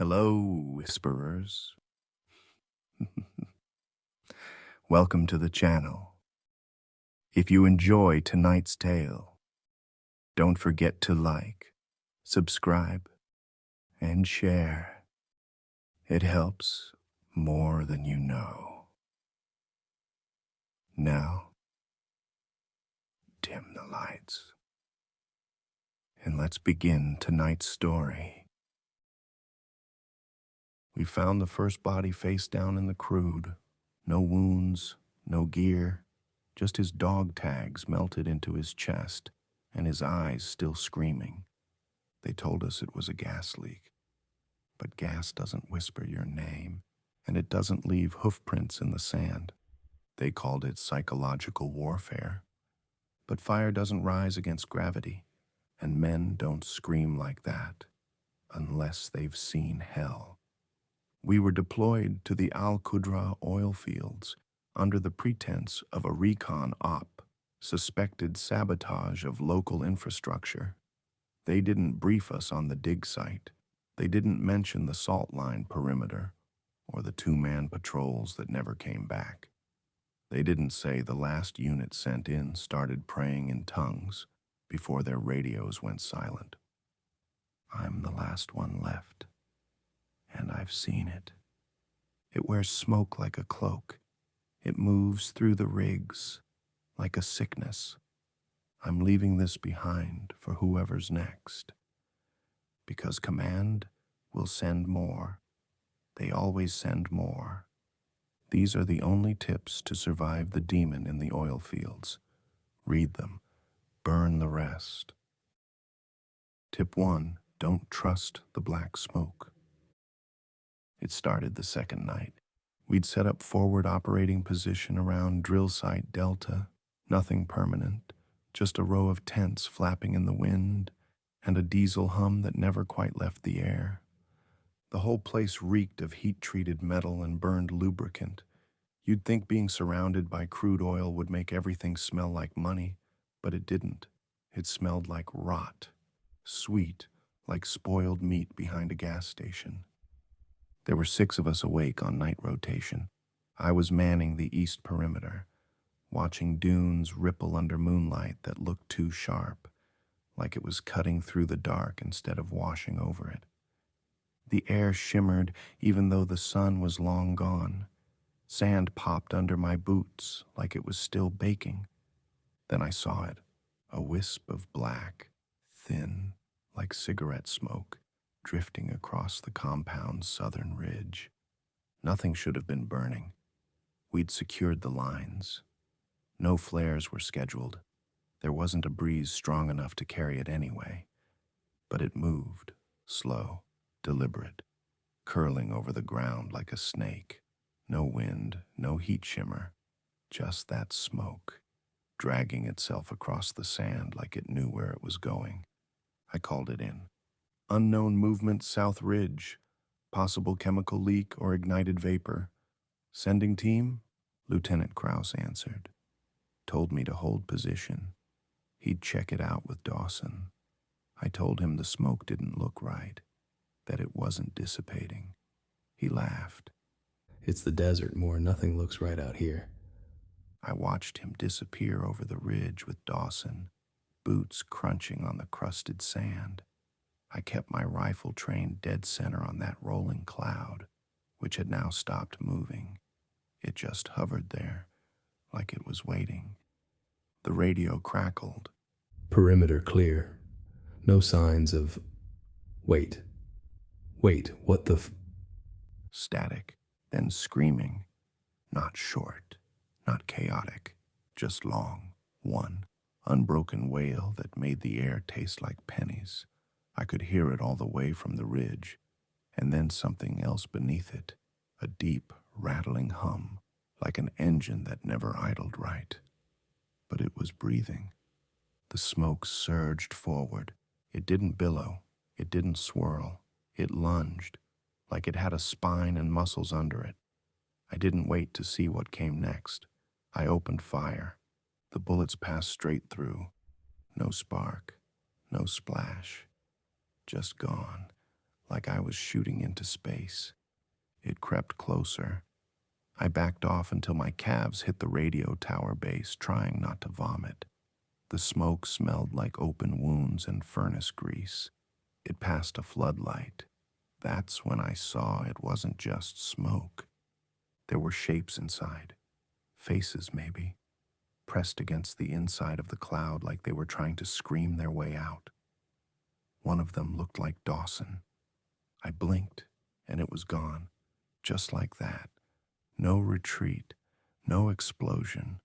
Hello, whisperers. Welcome to the channel. If you enjoy tonight's tale, don't forget to like, subscribe, and share. It helps more than you know. Now, dim the lights, and let's begin tonight's story. We found the first body face down in the crude. No wounds, no gear, just his dog tags melted into his chest and his eyes still screaming. They told us it was a gas leak. But gas doesn't whisper your name, and it doesn't leave hoofprints in the sand. They called it psychological warfare. But fire doesn't rise against gravity, and men don't scream like that unless they've seen hell. We were deployed to the Al-Qudra oil fields under the pretense of a recon op, suspected sabotage of local infrastructure. They didn't brief us on the dig site. They didn't mention the salt line perimeter or the two-man patrols that never came back. They didn't say the last unit sent in started praying in tongues before their radios went silent. I'm the last one left, and I've seen it. It wears smoke like a cloak. It moves through the rigs like a sickness. I'm leaving this behind for whoever's next. Because command will send more. They always send more. These are the only tips to survive the demon in the oil fields. Read them. Burn the rest. Tip 1. Don't trust the black smoke. It started the second night. We'd set up forward operating position around drill site Delta. Nothing permanent, just a row of tents flapping in the wind and a diesel hum that never quite left the air. The whole place reeked of heat-treated metal and burned lubricant. You'd think being surrounded by crude oil would make everything smell like money, but it didn't. It smelled like rot, sweet, like spoiled meat behind a gas station. There were 6 of us awake on night rotation. I was manning the east perimeter, watching dunes ripple under moonlight that looked too sharp, like it was cutting through the dark instead of washing over it. The air shimmered even though the sun was long gone. Sand popped under my boots like it was still baking. Then I saw it, a wisp of black, thin, like cigarette smoke, drifting across the compound's southern ridge. Nothing should have been burning. We'd secured the lines. No flares were scheduled. There wasn't a breeze strong enough to carry it anyway. But it moved, slow, deliberate, curling over the ground like a snake. No wind, no heat shimmer, just that smoke, dragging itself across the sand like it knew where it was going. I called it in. Unknown movement south ridge, possible chemical leak or ignited vapor. Sending team? Lieutenant Krause answered. Told me to hold position. He'd check it out with Dawson. I told him the smoke didn't look right, that it wasn't dissipating. He laughed. It's the desert, Moore. Nothing looks right out here. I watched him disappear over the ridge with Dawson, boots crunching on the crusted sand. I kept my rifle trained dead center on that rolling cloud, which had now stopped moving. It just hovered there, like it was waiting. The radio crackled. Perimeter clear. No signs of... Wait, what the Static, then screaming. Not short, not chaotic, just long. One unbroken wail that made the air taste like pennies. I could hear it all the way from the ridge, and then something else beneath it, a deep, rattling hum, like an engine that never idled right. But it was breathing. The smoke surged forward. It didn't billow. It didn't swirl. It lunged, like it had a spine and muscles under it. I didn't wait to see what came next. I opened fire. The bullets passed straight through. No spark, no splash. Just gone, like I was shooting into space. It crept closer. I backed off until my calves hit the radio tower base, trying not to vomit. The smoke smelled like open wounds and furnace grease. It passed a floodlight. That's when I saw it wasn't just smoke. There were shapes inside. Faces, maybe, pressed against the inside of the cloud like they were trying to scream their way out. One of them looked like Dawson. I blinked, and it was gone. Just like that. No retreat, no explosion,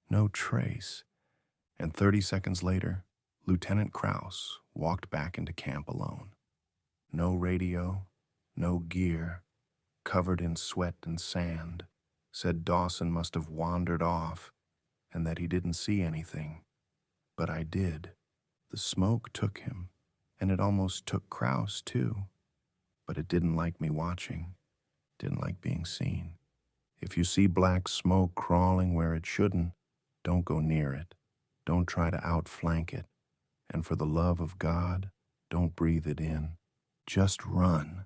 no trace. And 30 seconds later, Lieutenant Krause walked back into camp alone. No radio, no gear, covered in sweat and sand. Said Dawson must have wandered off and that he didn't see anything. But I did. The smoke took him, and it almost took Krause too. But it didn't like me watching, didn't like being seen. If you see black smoke crawling where it shouldn't, don't go near it. Don't try to outflank it. And for the love of God, don't breathe it in. Just run.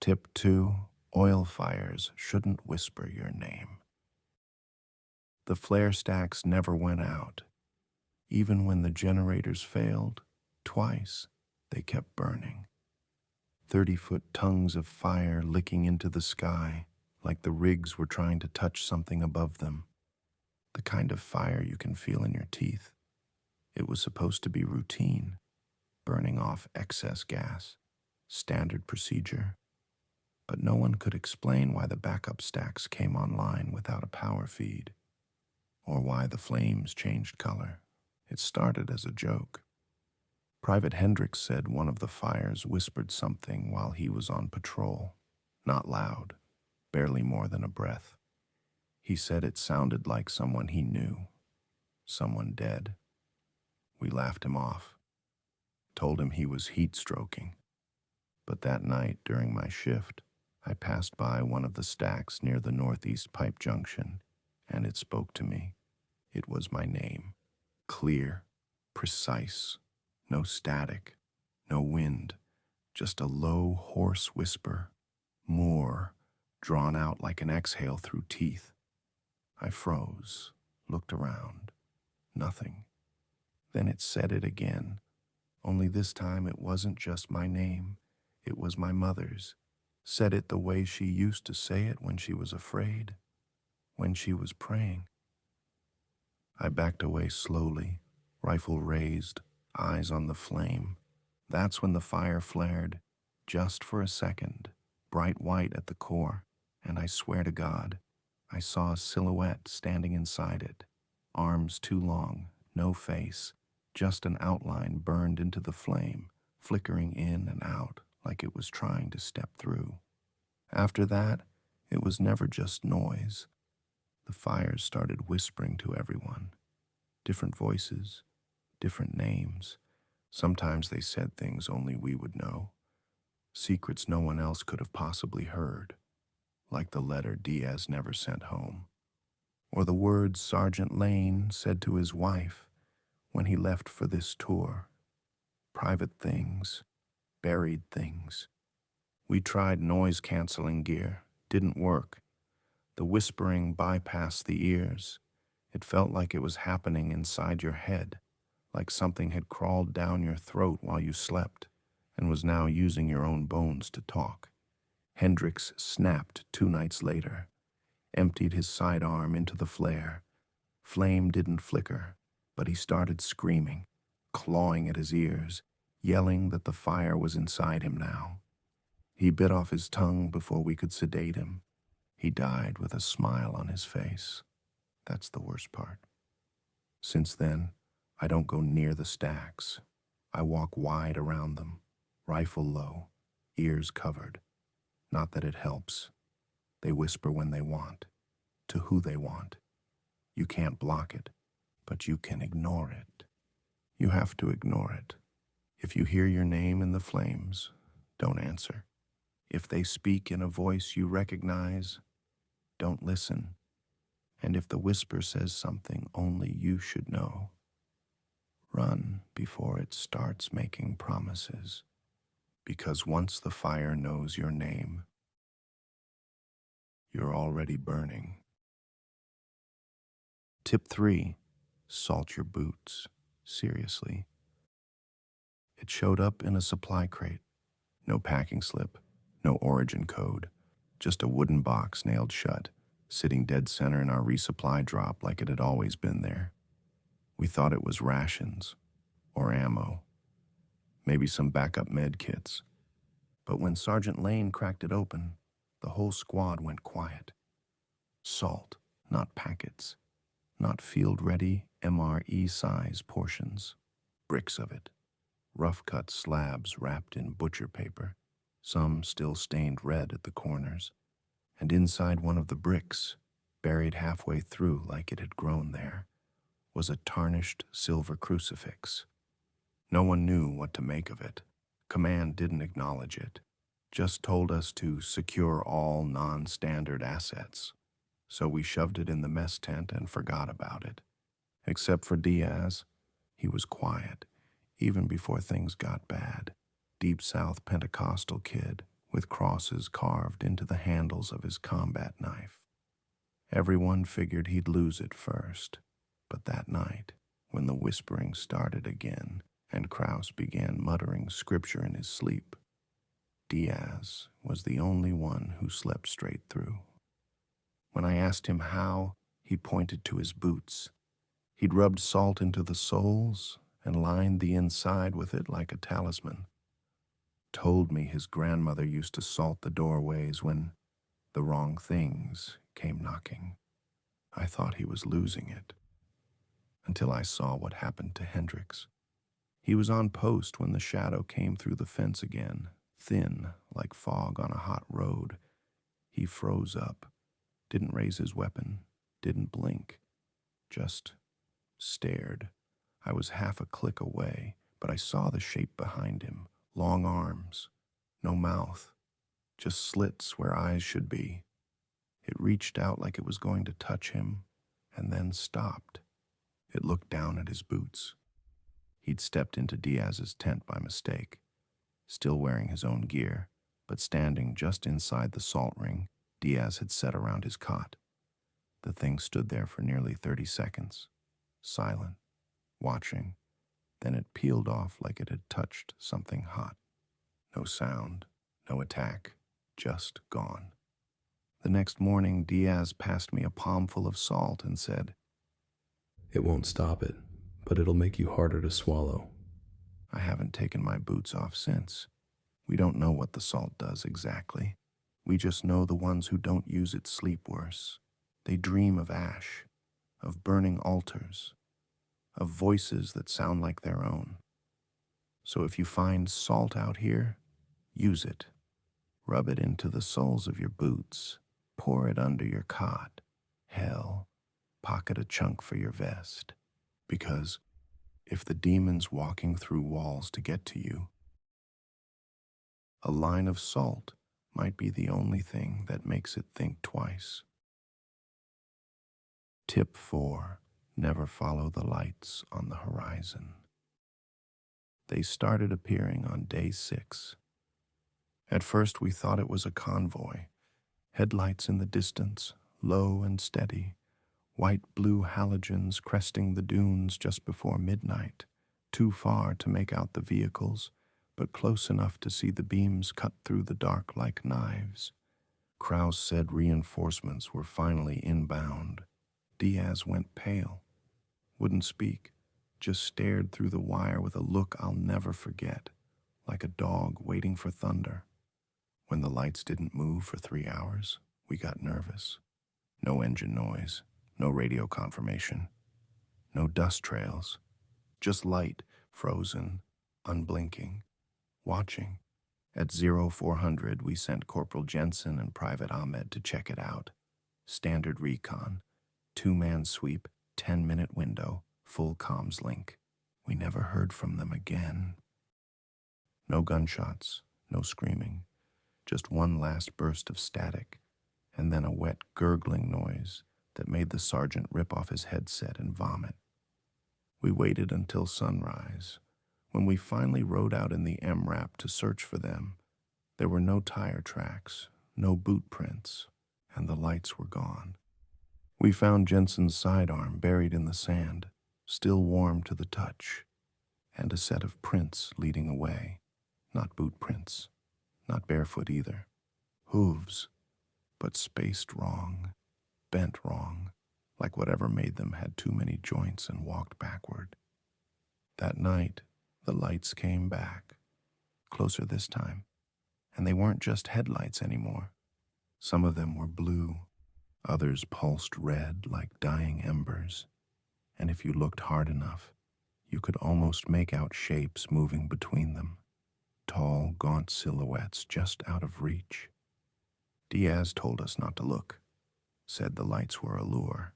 Tip 2, oil fires shouldn't whisper your name. The flare stacks never went out. Even when the generators failed, twice, they kept burning. 30-foot tongues of fire licking into the sky, like the rigs were trying to touch something above them. The kind of fire you can feel in your teeth. It was supposed to be routine, burning off excess gas, standard procedure. But no one could explain why the backup stacks came online without a power feed, or why the flames changed color. It started as a joke. Private Hendricks said one of the fires whispered something while he was on patrol. Not loud, barely more than a breath. He said it sounded like someone he knew, someone dead. We laughed him off, told him he was heat stroking. But that night during my shift, I passed by one of the stacks near the northeast pipe junction, and it spoke to me. It was my name. Clear, precise, no static, no wind, just a low, hoarse whisper. More, drawn out like an exhale through teeth. I froze, looked around. Nothing. Then it said it again, only this time it wasn't just my name. It was my mother's. Said it the way she used to say it when she was afraid, when she was praying. I backed away slowly, rifle raised, eyes on the flame. That's when the fire flared, just for a second, bright white at the core, and I swear to God, I saw a silhouette standing inside it, arms too long, no face, just an outline burned into the flame, flickering in and out like it was trying to step through. After that, it was never just noise. The fires started whispering to everyone. Different voices, different names. Sometimes they said things only we would know. Secrets no one else could have possibly heard. Like the letter Diaz never sent home. Or the words Sergeant Lane said to his wife when he left for this tour. Private things, buried things. We tried noise-canceling gear. Didn't work. The whispering bypassed the ears. It felt like it was happening inside your head, like something had crawled down your throat while you slept and was now using your own bones to talk. Hendricks snapped 2 nights later, emptied his sidearm into the flare. Flame didn't flicker, but he started screaming, clawing at his ears, yelling that the fire was inside him now. He bit off his tongue before we could sedate him. He died with a smile on his face. That's the worst part. Since then, I don't go near the stacks. I walk wide around them, rifle low, ears covered. Not that it helps. They whisper when they want, to who they want. You can't block it, but you can ignore it. You have to ignore it. If you hear your name in the flames, don't answer. If they speak in a voice you recognize, don't listen. And if the whisper says something only you should know, run before it starts making promises. Because once the fire knows your name, you're already burning. Tip 3, salt your boots. Seriously. It showed up in a supply crate. No packing slip, no origin code, just a wooden box nailed shut, sitting dead center in our resupply drop like it had always been there. We thought it was rations or ammo, maybe some backup med kits. But when Sergeant Lane cracked it open, the whole squad went quiet. Salt, not packets, not field-ready MRE-size portions, bricks of it. Rough-cut slabs wrapped in butcher paper, some still stained red at the corners, and inside one of the bricks, buried halfway through like it had grown there, was a tarnished silver crucifix. No one knew what to make of it. Command didn't acknowledge it, just told us to secure all non-standard assets. So we shoved it in the mess tent and forgot about it. Except for Diaz, he was quiet, even before things got bad. Deep South Pentecostal kid with crosses carved into the handles of his combat knife. Everyone figured he'd lose it first, but that night, when the whispering started again and Krause began muttering scripture in his sleep, Diaz was the only one who slept straight through. When I asked him how, he pointed to his boots. He'd rubbed salt into the soles and lined the inside with it like a talisman. Told me his grandmother used to salt the doorways when the wrong things came knocking. I thought he was losing it, until I saw what happened to Hendricks. He was on post when the shadow came through the fence again, thin like fog on a hot road. He froze up, didn't raise his weapon, didn't blink, just stared. I was half a click away, but I saw the shape behind him, long arms, no mouth, just slits where eyes should be. It reached out like it was going to touch him, and then stopped. It looked down at his boots. He'd stepped into Diaz's tent by mistake, still wearing his own gear, but standing just inside the salt ring Diaz had set around his cot. The thing stood there for nearly 30 seconds, silent, watching. Then it peeled off like it had touched something hot. No sound, no attack, just gone. The next morning, Diaz passed me a palmful of salt and said, It won't stop it, but it'll make you harder to swallow. I haven't taken my boots off since. We don't know what the salt does exactly. We just know the ones who don't use it sleep worse. They dream of ash, of burning altars, of voices that sound like their own. So if you find salt out here, use it. Rub it into the soles of your boots. Pour it under your cot. Hell, pocket a chunk for your vest. Because if the demon's walking through walls to get to you, a line of salt might be the only thing that makes it think twice. Tip 4. Never follow the lights on the horizon. They started appearing on day 6. At first we thought it was a convoy. Headlights in the distance, low and steady, white-blue halogens cresting the dunes just before midnight, too far to make out the vehicles, but close enough to see the beams cut through the dark like knives. Krause said reinforcements were finally inbound. Diaz went pale, wouldn't speak, just stared through the wire with a look I'll never forget, like a dog waiting for thunder. When the lights didn't move for 3 hours, we got nervous. No engine noise, no radio confirmation, no dust trails, just light, frozen, unblinking, watching. At 0400, we sent Corporal Jensen and Private Ahmed to check it out. Standard recon, 2-man sweep, 10-minute window, full comms link. We never heard from them again. No gunshots, no screaming, just one last burst of static, and then a wet gurgling noise that made the sergeant rip off his headset and vomit. We waited until sunrise, When we finally rode out in the MRAP to search for them, there were no tire tracks, no boot prints, and the lights were gone. We found Jensen's sidearm buried in the sand, still warm to the touch, and a set of prints leading away. Not boot prints, not barefoot either. Hooves, but spaced wrong, bent wrong, like whatever made them had too many joints and walked backward. That night, the lights came back, closer this time, and they weren't just headlights anymore. Some of them were blue, others pulsed red like dying embers, and if you looked hard enough, you could almost make out shapes moving between them, tall, gaunt silhouettes just out of reach. Diaz told us not to look, said the lights were a lure,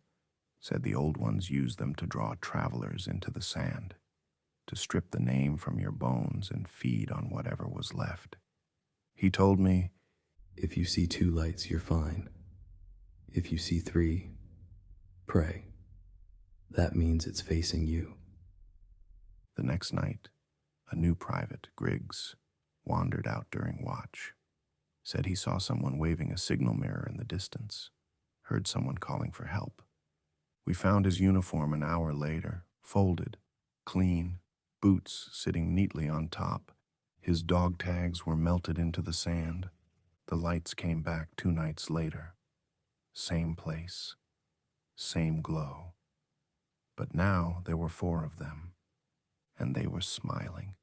said the old ones used them to draw travelers into the sand, to strip the name from your bones and feed on whatever was left. He told me, If you see 2 lights, you're fine. If you see 3, pray. That means it's facing you. the next night, a new private, Griggs, wandered out during watch, said he saw someone waving a signal mirror in the distance, heard someone calling for help. We found his uniform an hour later, folded, clean, boots sitting neatly on top. His dog tags were melted into the sand. The lights came back 2 nights later. Same place, same glow. But now there were 4 of them, and they were smiling.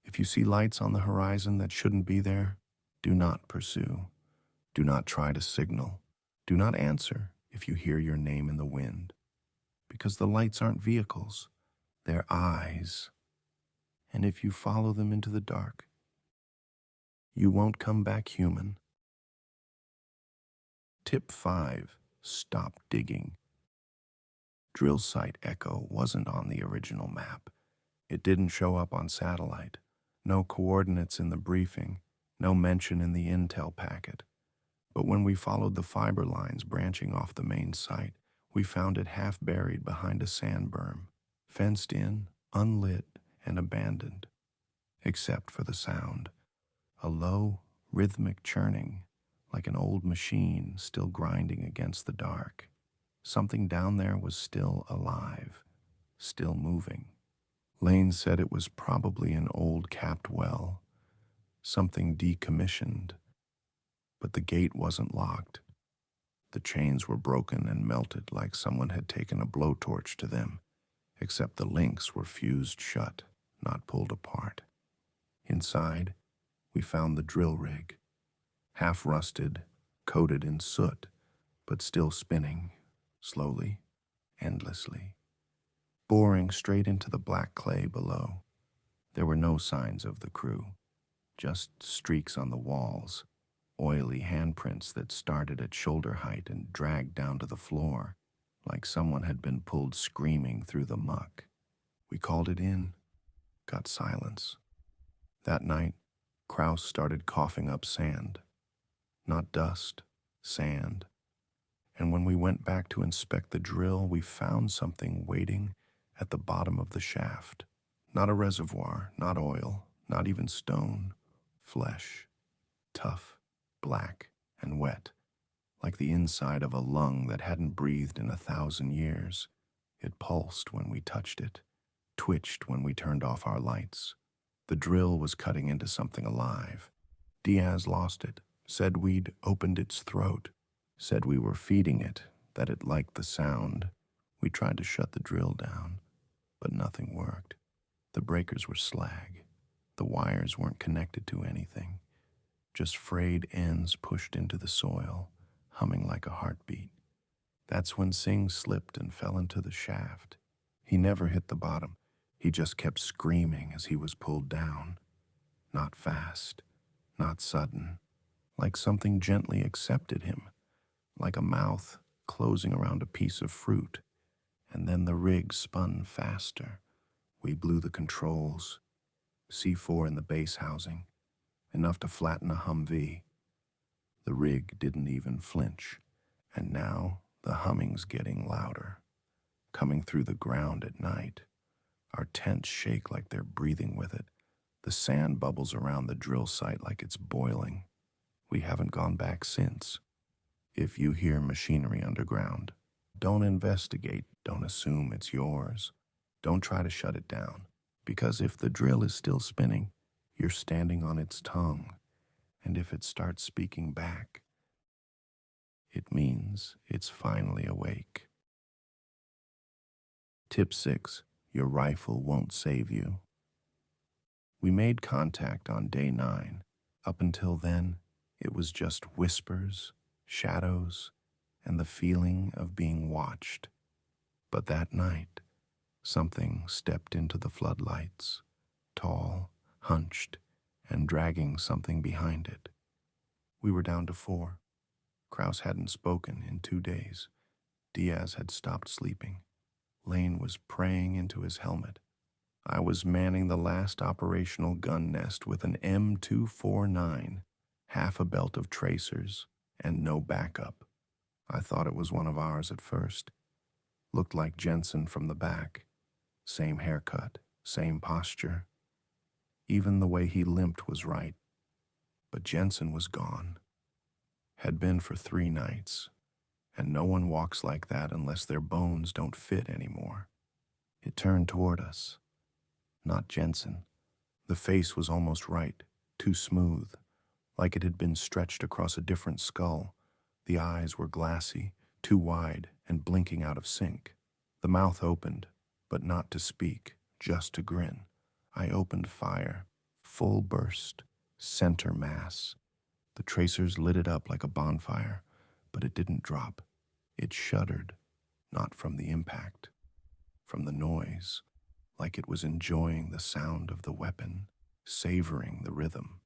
If you see lights on the horizon that shouldn't be there, do not pursue. Do not try to signal. Do not answer if you hear your name in the wind, because the lights aren't vehicles, they're eyes. And if you follow them into the dark, you won't come back human. Tip 5, stop digging. Drill site Echo wasn't on the original map. It didn't show up on satellite. No coordinates in the briefing, no mention in the intel packet. But when we followed the fiber lines branching off the main site, we found it half buried behind a sand berm, fenced in, unlit, and abandoned, except for the sound. A low, rhythmic churning, like an old machine still grinding against the dark. Something down there was still alive, still moving. Lane said it was probably an old capped well, something decommissioned, but the gate wasn't locked. The chains were broken and melted like someone had taken a blowtorch to them, except the links were fused shut, not pulled apart. Inside, we found the drill rig, half rusted, coated in soot, but still spinning, slowly, endlessly, boring straight into the black clay below. There were no signs of the crew, just streaks on the walls, oily handprints that started at shoulder height and dragged down to the floor, like someone had been pulled screaming through the muck. We called it in, got silence. That night, Kraus started coughing up sand. Not dust, sand. And when we went back to inspect the drill, we found something waiting at the bottom of the shaft. Not a reservoir, not oil, not even stone. Flesh. Tough, black, and wet, like the inside of a lung that hadn't breathed in 1,000 years. It pulsed when we touched it, twitched when we turned off our lights. The drill was cutting into something alive. Diaz lost it, said we'd opened its throat, said we were feeding it, that it liked the sound. We tried to shut the drill down, but nothing worked. The breakers were slag. The wires weren't connected to anything, just frayed ends pushed into the soil, humming like a heartbeat. That's when Singh slipped and fell into the shaft. He never hit the bottom. He just kept screaming as he was pulled down. Not fast, not sudden, like something gently accepted him, like a mouth closing around a piece of fruit. And then the rig spun faster. We blew the controls, C4 in the base housing, enough to flatten a Humvee. The rig didn't even flinch, and now the humming's getting louder, coming through the ground at night. Our tents shake like they're breathing with it. The sand bubbles around the drill site like it's boiling. We haven't gone back since. If you hear machinery underground, don't investigate, don't assume it's yours. Don't try to shut it down, because if the drill is still spinning, you're standing on its tongue, and if it starts speaking back, it means it's finally awake. Tip 6. Your rifle won't save you. We made contact on day 9. Up until then, it was just whispers, shadows, and the feeling of being watched. But that night, something stepped into the floodlights, tall, hunched, and dragging something behind it. We were down to 4. Kraus hadn't spoken in 2 days. Diaz had stopped sleeping. Lane was praying into his helmet. I was manning the last operational gun nest with an M249, half a belt of tracers, and no backup. I thought it was one of ours at first. Looked like Jensen from the back. Same haircut, same posture. Even the way he limped was right. But Jensen was gone. Had been for 3 nights. And no one walks like that unless their bones don't fit anymore. It turned toward us. Not Jensen. The face was almost right, too smooth, like it had been stretched across a different skull. The eyes were glassy, too wide, and blinking out of sync. The mouth opened, but not to speak, just to grin. I opened fire, full burst, center mass. The tracers lit it up like a bonfire, but it didn't drop. It shuddered, not from the impact, from the noise, like it was enjoying the sound of the weapon, savoring the rhythm.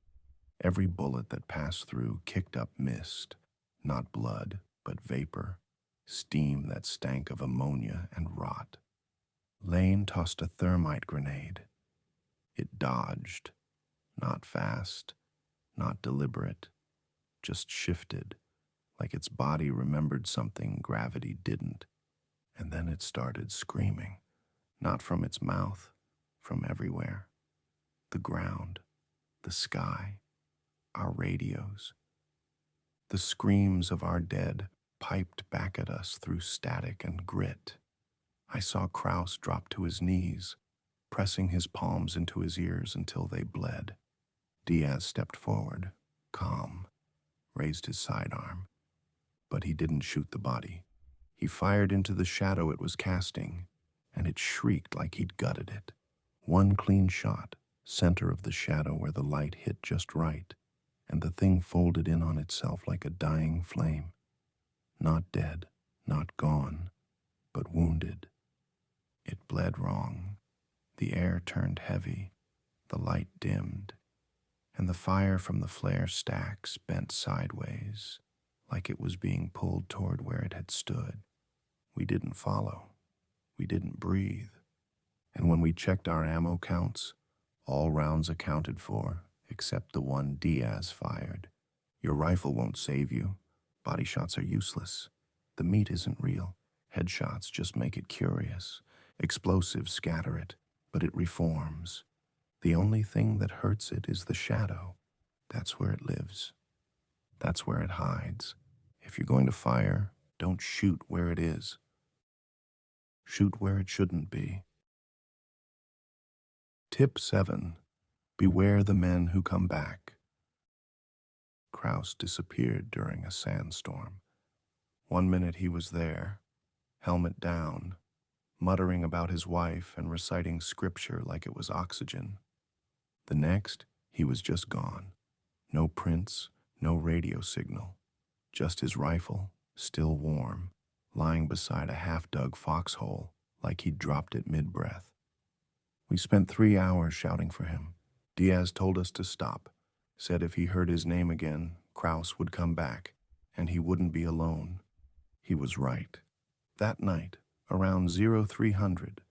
Every bullet that passed through kicked up mist, not blood, but vapor, steam that stank of ammonia and rot. Lane tossed a thermite grenade. It dodged, not fast, not deliberate, just shifted, like its body remembered something gravity didn't. And then it started screaming, not from its mouth, from everywhere. The ground, the sky, our radios. The screams of our dead piped back at us through static and grit. I saw Kraus drop to his knees, pressing his palms into his ears until they bled. Diaz stepped forward, calm, raised his sidearm. But he didn't shoot the body. He fired into the shadow it was casting, and it shrieked like he'd gutted it. One clean shot, center of the shadow where the light hit just right, and the thing folded in on itself like a dying flame. Not dead, not gone, but wounded. It bled wrong. The air turned heavy, the light dimmed, and the fire from the flare stacks bent sideways, like it was being pulled toward where it had stood. We didn't follow. We didn't breathe. And when we checked our ammo counts, all rounds accounted for, except the one Diaz fired. Your rifle won't save you. Body shots are useless. The meat isn't real. Headshots just make it curious. Explosives scatter it, but it reforms. The only thing that hurts it is the shadow. That's where it lives. That's where it hides. If you're going to fire, don't shoot where it is. Shoot where it shouldn't be. Tip 7. Beware the men who come back. Kraus disappeared during a sandstorm. 1 minute he was there, helmet down, muttering about his wife and reciting scripture like it was oxygen. The next, he was just gone. No prints, no radio signal. Just his rifle, still warm, lying beside a half-dug foxhole like he'd dropped it mid-breath. We spent 3 hours shouting for him. Diaz told us to stop, said if he heard his name again, Kraus would come back, and he wouldn't be alone. He was right. That night, around 0300,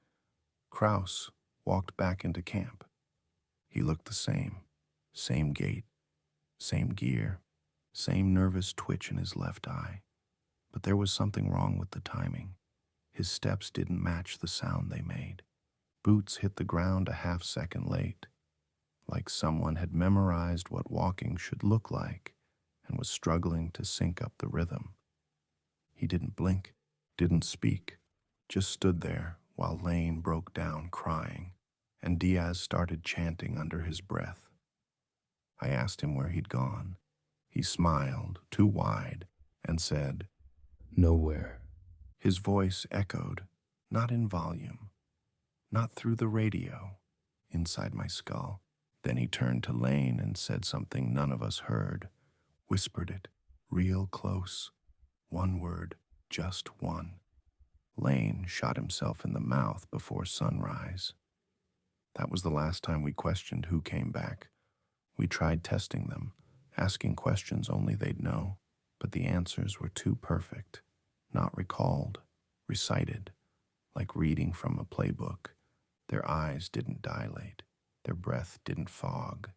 Kraus walked back into camp. He looked the same gait, same gear, same nervous twitch in his left eye. But there was something wrong with the timing. His steps didn't match the sound they made. Boots hit the ground a half-second late, like someone had memorized what walking should look like and was struggling to sync up the rhythm. He didn't blink, didn't speak, just stood there while Lane broke down crying, and Diaz started chanting under his breath. I asked him where he'd gone. He smiled, too wide, and said, Nowhere. his voice echoed, not in volume, not through the radio, inside my skull. Then he turned to Lane and said something none of us heard, whispered it, real close. One word, just one. Lane shot himself in the mouth before sunrise. That was the last time we questioned who came back. We tried testing them, asking questions only they'd know, but the answers were too perfect, not recalled, recited, like reading from a playbook. Their eyes didn't dilate, their breath didn't fog,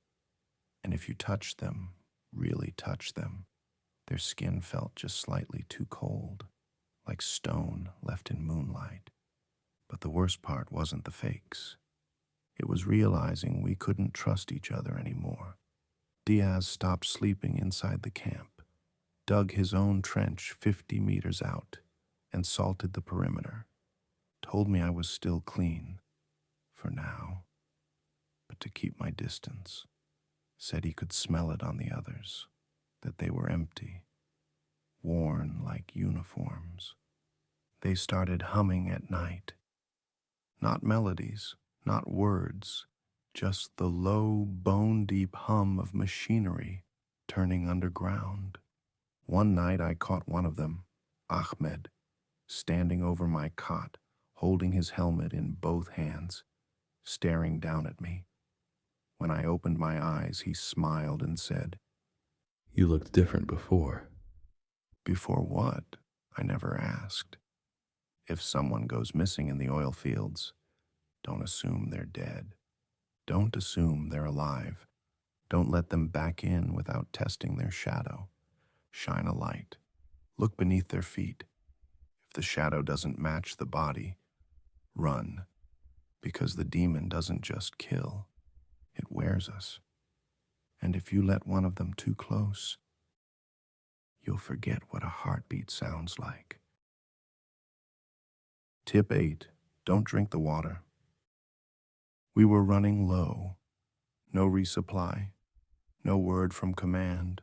and if you touched them, really touched them, their skin felt just slightly too cold, like stone left in moonlight. But the worst part wasn't the fakes. It was realizing we couldn't trust each other anymore. Diaz stopped sleeping inside the camp, dug his own trench 50 meters out, and salted the perimeter. Told me I was still clean, for now, but to keep my distance. Said he could smell it on the others, that they were empty, worn like uniforms. They started humming at night. Not melodies, not words, just the low, bone-deep hum of machinery turning underground. One night I caught one of them, Ahmed, standing over my cot, holding his helmet in both hands, staring down at me. When I opened my eyes, he smiled and said, You looked different before. "Before what?" I never asked. If someone goes missing in the oil fields, don't assume they're dead. Don't assume they're alive. Don't let them back in without testing their shadow. Shine a light. Look beneath their feet. If the shadow doesn't match the body, run. Because the demon doesn't just kill, it wears us. And if you let one of them too close, you'll forget what a heartbeat sounds like. Tip 8. Don't drink the water. We were running low. No resupply. No word from command.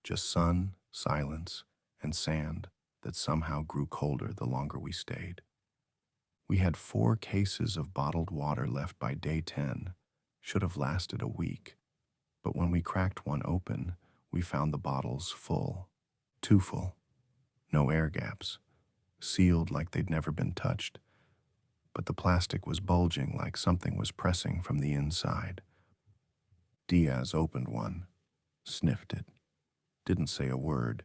Just sun, silence, and sand that somehow grew colder the longer we stayed. We had 4 cases of bottled water left by day 10. Should have lasted a week. But when we cracked one open, we found the bottles full. Too full. No air gaps. Sealed like they'd never been touched. But the plastic was bulging like something was pressing from the inside. Diaz opened one, sniffed it, didn't say a word,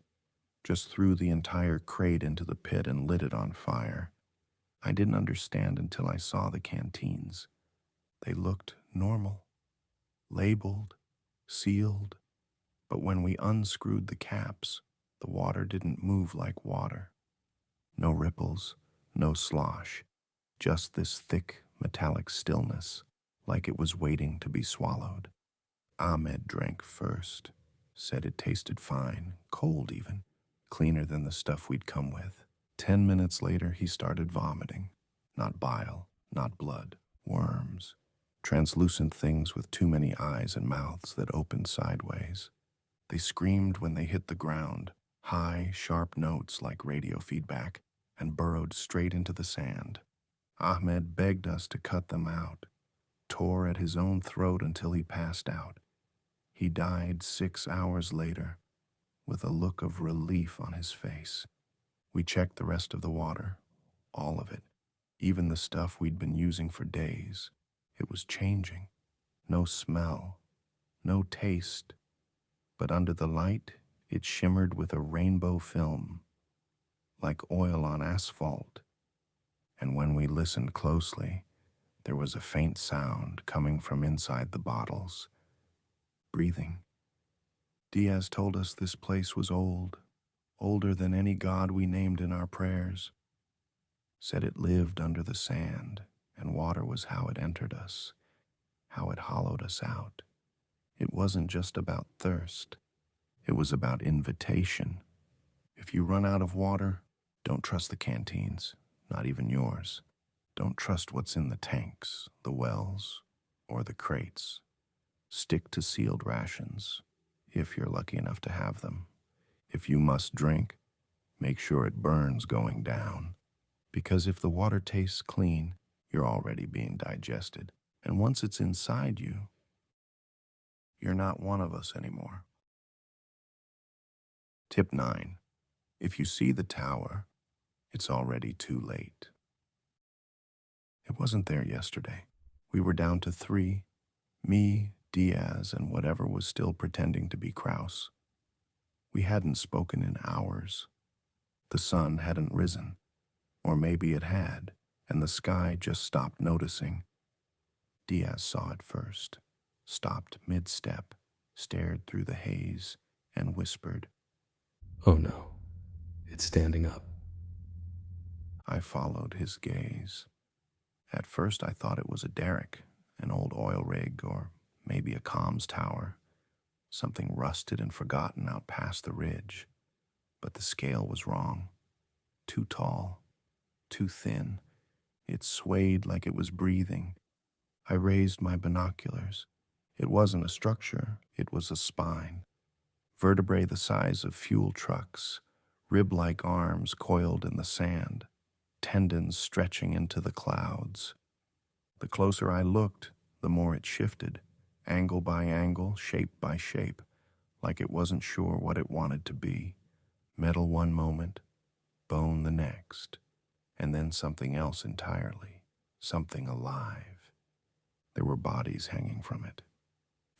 just threw the entire crate into the pit and lit it on fire. I didn't understand until I saw the canteens. They looked normal, labeled, sealed, but when we unscrewed the caps, the water didn't move like water. No ripples, no slosh, just this thick, metallic stillness, like it was waiting to be swallowed. Ahmed drank first, said it tasted fine, cold even, cleaner than the stuff we'd come with. 10 minutes later, he started vomiting. Not bile, not blood, worms. Translucent things with too many eyes and mouths that opened sideways. They screamed when they hit the ground, high, sharp notes like radio feedback, and burrowed straight into the sand. Ahmed begged us to cut them out, tore at his own throat until he passed out. He died 6 hours later, with a look of relief on his face. We checked the rest of the water, all of it, even the stuff we'd been using for days. It was changing. No smell, no taste, but under the light, it shimmered with a rainbow film, like oil on asphalt. And when we listened closely, there was a faint sound coming from inside the bottles. Breathing. Diaz told us this place was old, older than any god we named in our prayers. Said it lived under the sand, and water was how it entered us, how it hollowed us out. It wasn't just about thirst, it was about invitation. If you run out of water, don't trust the canteens, not even yours. Don't trust what's in the tanks, the wells, or the crates. Stick to sealed rations, if you're lucky enough to have them. If you must drink, make sure it burns going down. Because if the water tastes clean, you're already being digested. And once it's inside you, you're not one of us anymore. Tip 9. If you see the tower, it's already too late. It wasn't there yesterday. We were down to 3, me, Diaz, and whatever was still pretending to be Kraus. We hadn't spoken in hours. The sun hadn't risen, or maybe it had, and the sky just stopped noticing. Diaz saw it first, stopped mid-step, stared through the haze, and whispered. Oh no, it's standing up. I followed his gaze. At first I thought it was a derrick, an old oil rig, or maybe a comms tower, something rusted and forgotten out past the ridge. But the scale was wrong. Too tall, too thin. It swayed like it was breathing. I raised my binoculars. It wasn't a structure, it was a spine. Vertebrae the size of fuel trucks, rib-like arms coiled in the sand, tendons stretching into the clouds. The closer I looked, the more it shifted, angle by angle, shape by shape, like it wasn't sure what it wanted to be. Metal one moment, bone the next, and then something else entirely, something alive. There were bodies hanging from it.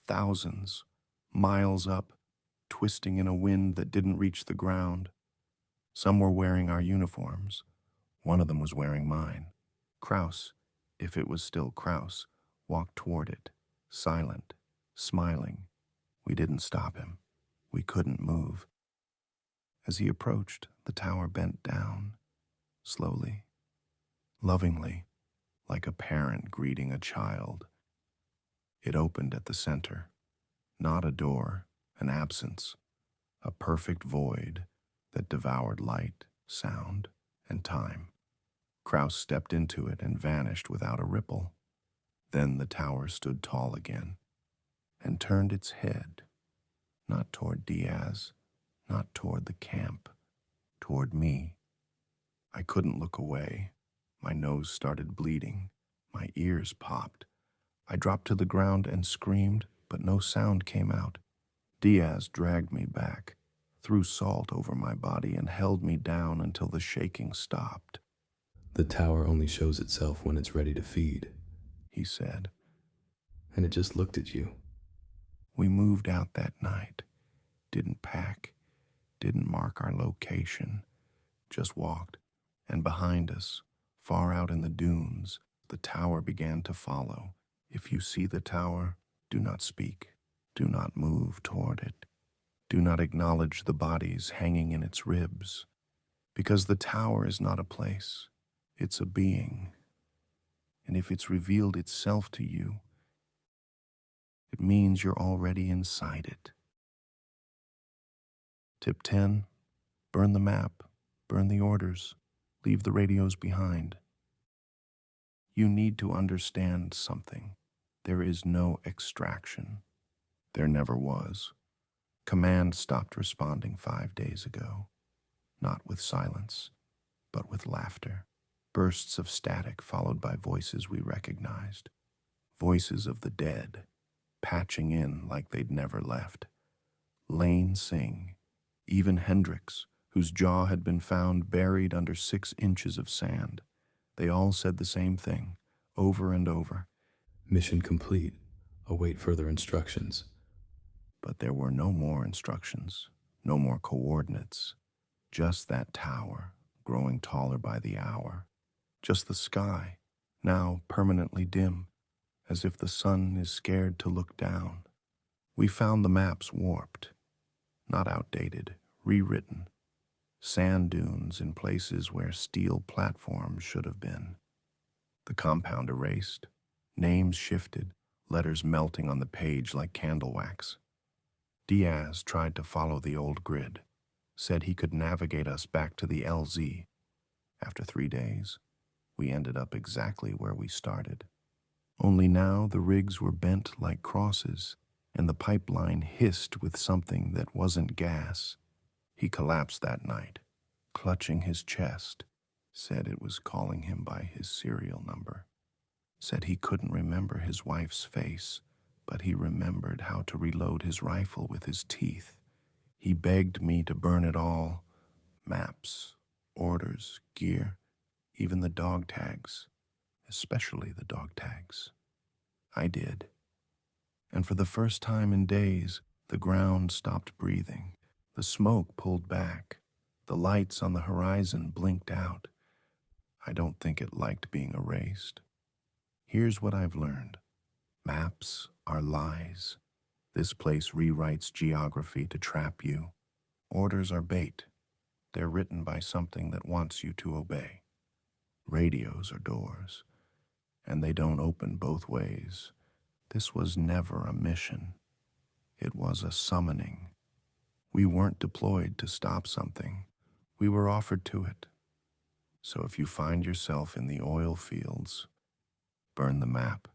Thousands, miles up, twisting in a wind that didn't reach the ground. Some were wearing our uniforms. One of them was wearing mine. Kraus, if it was still Kraus, walked toward it, silent, smiling. We didn't stop him. We couldn't move. As he approached, the tower bent down, slowly, lovingly, like a parent greeting a child. It opened at the center. Not a door, an absence, a perfect void that devoured light, sound, and time. Kraus stepped into it and vanished without a ripple. Then the tower stood tall again and turned its head, not toward Diaz, not toward the camp, toward me. I couldn't look away. My nose started bleeding. My ears popped. I dropped to the ground and screamed, but no sound came out. Diaz dragged me back, threw salt over my body, and held me down until the shaking stopped. The tower only shows itself when it's ready to feed, He said. and it just looked at you. We moved out that night, didn't pack, didn't mark our location, just walked, and behind us, far out in the dunes, the tower began to follow. If you see the tower, do not speak, do not move toward it, do not acknowledge the bodies hanging in its ribs, because the tower is not a place, it's a being, and if it's revealed itself to you, it means you're already inside it. Tip 10, burn the map, burn the orders, leave the radios behind. You need to understand something. There is no extraction. There never was. Command stopped responding 5 days ago, not with silence, but with laughter. Bursts of static followed by voices we recognized. Voices of the dead, patching in like they'd never left. Lane Singh, even Hendricks, whose jaw had been found buried under 6 inches of sand. They all said the same thing, over and over. Mission complete. Await further instructions. But there were no more instructions, no more coordinates. Just that tower, growing taller by the hour. Just the sky, now permanently dim, as if the sun is scared to look down. We found the maps warped, not outdated, rewritten. Sand dunes in places where steel platforms should have been. The compound erased. Names shifted, letters melting on the page like candle wax. Diaz tried to follow the old grid, said he could navigate us back to the LZ. After 3 days, we ended up exactly where we started. Only now the rigs were bent like crosses, and the pipeline hissed with something that wasn't gas. He collapsed that night, clutching his chest, said it was calling him by his serial number. Said he couldn't remember his wife's face, but he remembered how to reload his rifle with his teeth. He begged me to burn it all: maps, orders, gear, even the dog tags, especially the dog tags. I did. And for the first time in days, the ground stopped breathing. The smoke pulled back. The lights on the horizon blinked out. I don't think it liked being erased. Here's what I've learned. Maps are lies. This place rewrites geography to trap you. Orders are bait. They're written by something that wants you to obey. Radios are doors, and they don't open both ways. This was never a mission. It was a summoning. We weren't deployed to stop something. We were offered to it. So if you find yourself in the oil fields, burn the map,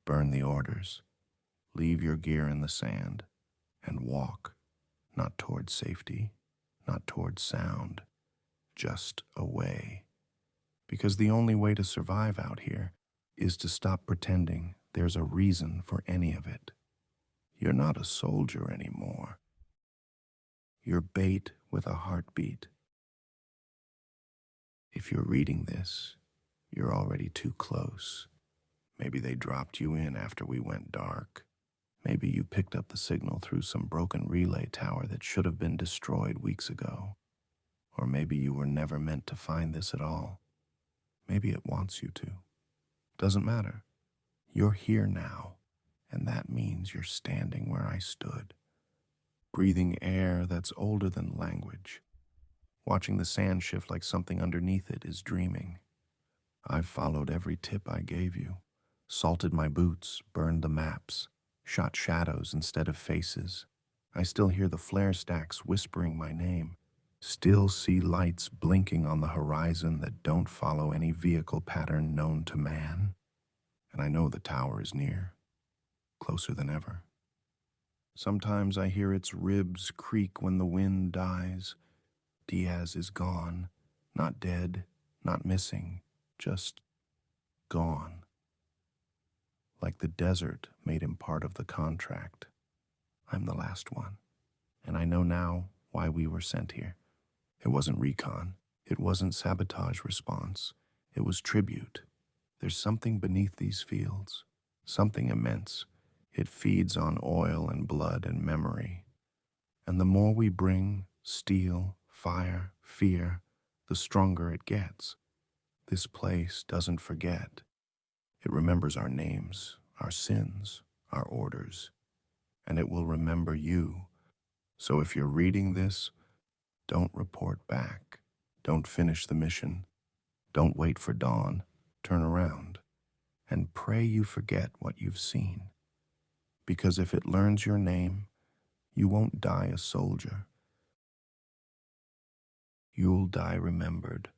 burn the orders, leave your gear in the sand, and walk, not towards safety, not towards sound, just away. Because the only way to survive out here is to stop pretending there's a reason for any of it. You're not a soldier anymore. You're bait with a heartbeat. If you're reading this, you're already too close. Maybe they dropped you in after we went dark. Maybe you picked up the signal through some broken relay tower that should have been destroyed weeks ago. Or maybe you were never meant to find this at all. Maybe it wants you to. Doesn't matter. You're here now, and that means you're standing where I stood, breathing air that's older than language, watching the sand shift like something underneath it is dreaming. I've followed every tip I gave you, salted my boots, burned the maps, shot shadows instead of faces. I still hear the flare stacks whispering my name, still see lights blinking on the horizon that don't follow any vehicle pattern known to man. And I know the tower is near, closer than ever. Sometimes I hear its ribs creak when the wind dies. Diaz is gone, not dead, not missing, just gone. Like the desert made him part of the contract. I'm the last one, and I know now why we were sent here. It wasn't recon. It wasn't sabotage response. It was tribute. There's something beneath these fields, something immense. It feeds on oil and blood and memory. And the more we bring, steel, fire, fear, the stronger it gets. This place doesn't forget. It remembers our names, our sins, our orders, and it will remember you. So if you're reading this, don't report back. Don't finish the mission. Don't wait for dawn. Turn around and pray you forget what you've seen. Because if it learns your name, you won't die a soldier. You'll die remembered.